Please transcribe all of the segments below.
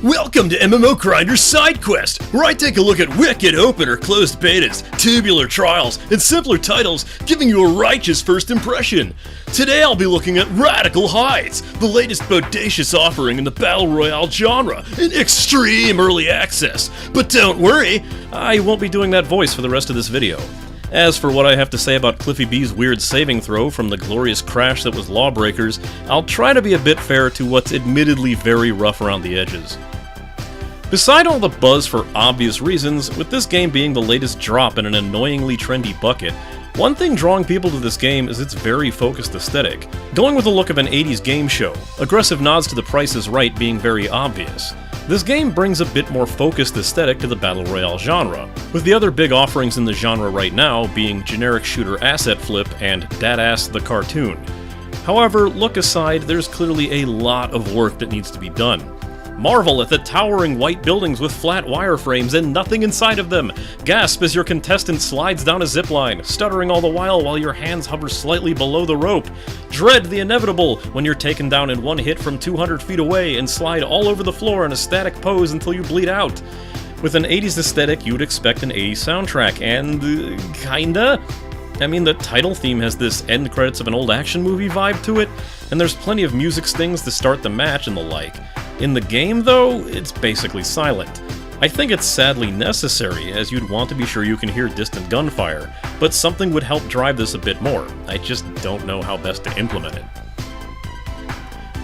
Welcome to MMO Grinder's Sidequest, where I take a look at wicked open or closed betas, tubular trials, and simpler titles, giving you a righteous first impression. Today I'll be looking at Radical Heights, the latest bodacious offering in the Battle Royale genre, in extreme early access. But don't worry, I won't be doing that voice for the rest of this video. As for what I have to say about Cliffy B's weird saving throw from the glorious crash that was Lawbreakers, I'll try to be a bit fair to what's admittedly very rough around the edges. Beside all the buzz for obvious reasons, with this game being the latest drop in an annoyingly trendy bucket, one thing drawing people to this game is its very focused aesthetic, going with the look of an 80s game show, aggressive nods to the Price is Right being very obvious. This game brings a bit more focused aesthetic to the Battle Royale genre, with the other big offerings in the genre right now being generic shooter asset flip and Dadass the Cartoon. However, look aside, there's clearly a lot of work that needs to be done. Marvel at the towering white buildings with flat wireframes and nothing inside of them. Gasp as your contestant slides down a zipline, stuttering all the while your hands hover slightly below the rope. Dread the inevitable when you're taken down in one hit from 200 feet away and slide all over the floor in a static pose until you bleed out. With an 80s aesthetic, you'd expect an 80s soundtrack, and kinda? I mean, the title theme has this end credits of an old action movie vibe to it, and there's plenty of music stings to start the match and the like. In the game, though, it's basically silent. I think it's sadly necessary, as you'd want to be sure you can hear distant gunfire, but something would help drive this a bit more. I just don't know how best to implement it.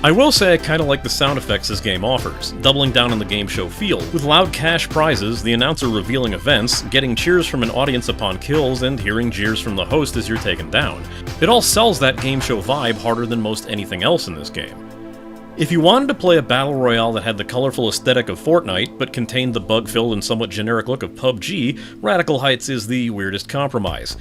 I will say I kinda like the sound effects this game offers, doubling down on the game show feel, with loud cash prizes, the announcer revealing events, getting cheers from an audience upon kills, and hearing jeers from the host as you're taken down. It all sells that game show vibe harder than most anything else in this game. If you wanted to play a Battle Royale that had the colorful aesthetic of Fortnite, but contained the bug-filled and somewhat generic look of PUBG, Radical Heights is the weirdest compromise.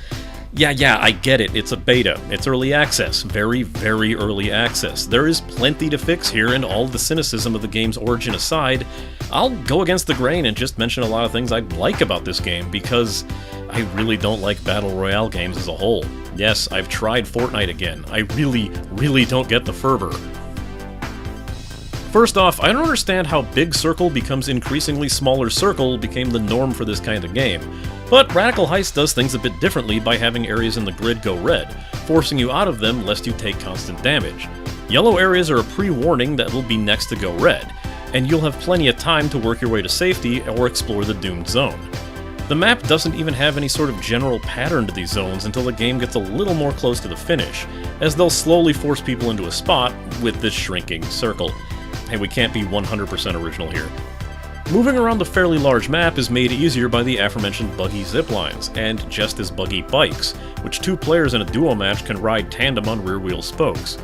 Yeah, I get it, it's a beta, it's early access, very, very early access. There is plenty to fix here, and all the cynicism of the game's origin aside, I'll go against the grain and just mention a lot of things I like about this game, because I really don't like Battle Royale games as a whole. Yes, I've tried Fortnite again. I really don't get the fervor. First off, I don't understand how Big Circle becomes increasingly smaller circle became the norm for this kind of game. But Radical Heights does things a bit differently by having areas in the grid go red, forcing you out of them lest you take constant damage. Yellow areas are a pre-warning that will be next to go red, and you'll have plenty of time to work your way to safety or explore the doomed zone. The map doesn't even have any sort of general pattern to these zones until the game gets a little more close to the finish, as they'll slowly force people into a spot with this shrinking circle. Hey, we can't be 100% original here. Moving around the fairly large map is made easier by the aforementioned buggy ziplines, and just as buggy bikes, which two players in a duo match can ride tandem on rear-wheel spokes.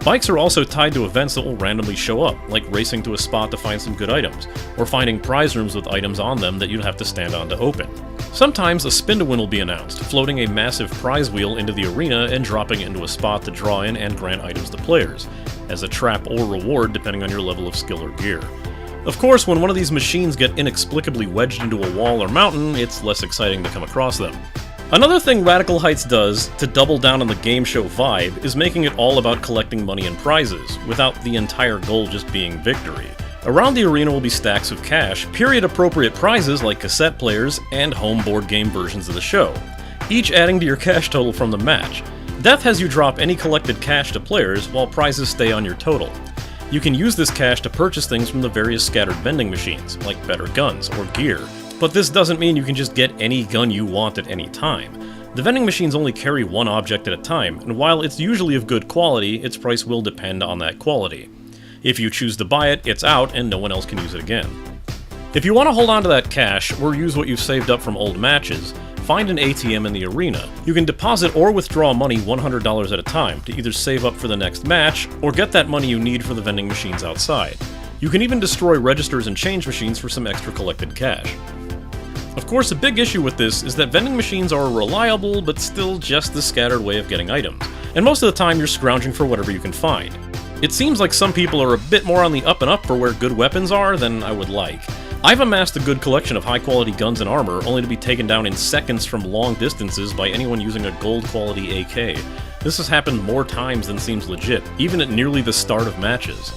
Bikes are also tied to events that will randomly show up, like racing to a spot to find some good items, or finding prize rooms with items on them that you'd have to stand on to open. Sometimes a spin-to-win will be announced, floating a massive prize wheel into the arena and dropping it into a spot to draw in and grant items to players, as a trap or reward depending on your level of skill or gear. Of course, when one of these machines get inexplicably wedged into a wall or mountain, it's less exciting to come across them. Another thing Radical Heights does, to double down on the game show vibe, is making it all about collecting money and prizes, without the entire goal just being victory. Around the arena will be stacks of cash, period-appropriate prizes like cassette players, and home board game versions of the show, each adding to your cash total from the match. Death has you drop any collected cash to players, while prizes stay on your total. You can use this cash to purchase things from the various scattered vending machines, like better guns or gear. But this doesn't mean you can just get any gun you want at any time. The vending machines only carry one object at a time, and while it's usually of good quality, its price will depend on that quality. If you choose to buy it, it's out and no one else can use it again. If you want to hold on to that cash, or use what you've saved up from old matches, find an ATM in the arena. You can deposit or withdraw money $100 at a time to either save up for the next match, or get that money you need for the vending machines outside. You can even destroy registers and change machines for some extra collected cash. Of course, a big issue with this is that vending machines are a reliable, but still just the scattered way of getting items, and most of the time you're scrounging for whatever you can find. It seems like some people are a bit more on the up and up for where good weapons are than I would like. I've amassed a good collection of high-quality guns and armor, only to be taken down in seconds from long distances by anyone using a gold-quality AK. This has happened more times than seems legit, even at nearly the start of matches.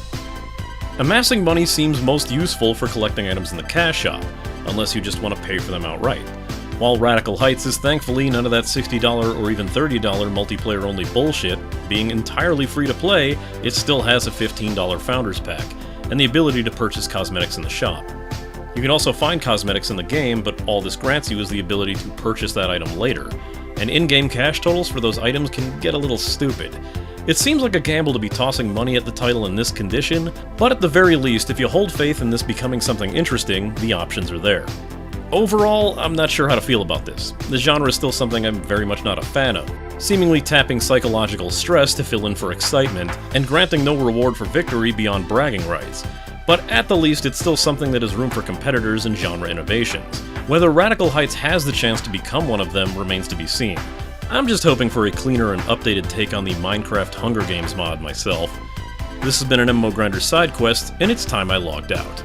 Amassing money seems most useful for collecting items in the cash shop, unless you just want to pay for them outright. While Radical Heights is thankfully none of that $60 or even $30 multiplayer-only bullshit, being entirely free to play, it still has a $15 Founders Pack, and the ability to purchase cosmetics in the shop. You can also find cosmetics in the game, but all this grants you is the ability to purchase that item later, and in-game cash totals for those items can get a little stupid. It seems like a gamble to be tossing money at the title in this condition, but at the very least, if you hold faith in this becoming something interesting, the options are there. Overall, I'm not sure how to feel about this. The genre is still something I'm very much not a fan of, seemingly tapping psychological stress to fill in for excitement, and granting no reward for victory beyond bragging rights. But at the least, it's still something that has room for competitors and genre innovations. Whether Radical Heights has the chance to become one of them remains to be seen. I'm just hoping for a cleaner and updated take on the Minecraft Hunger Games mod myself. This has been an MMO Grinder Sidequest, and it's time I logged out.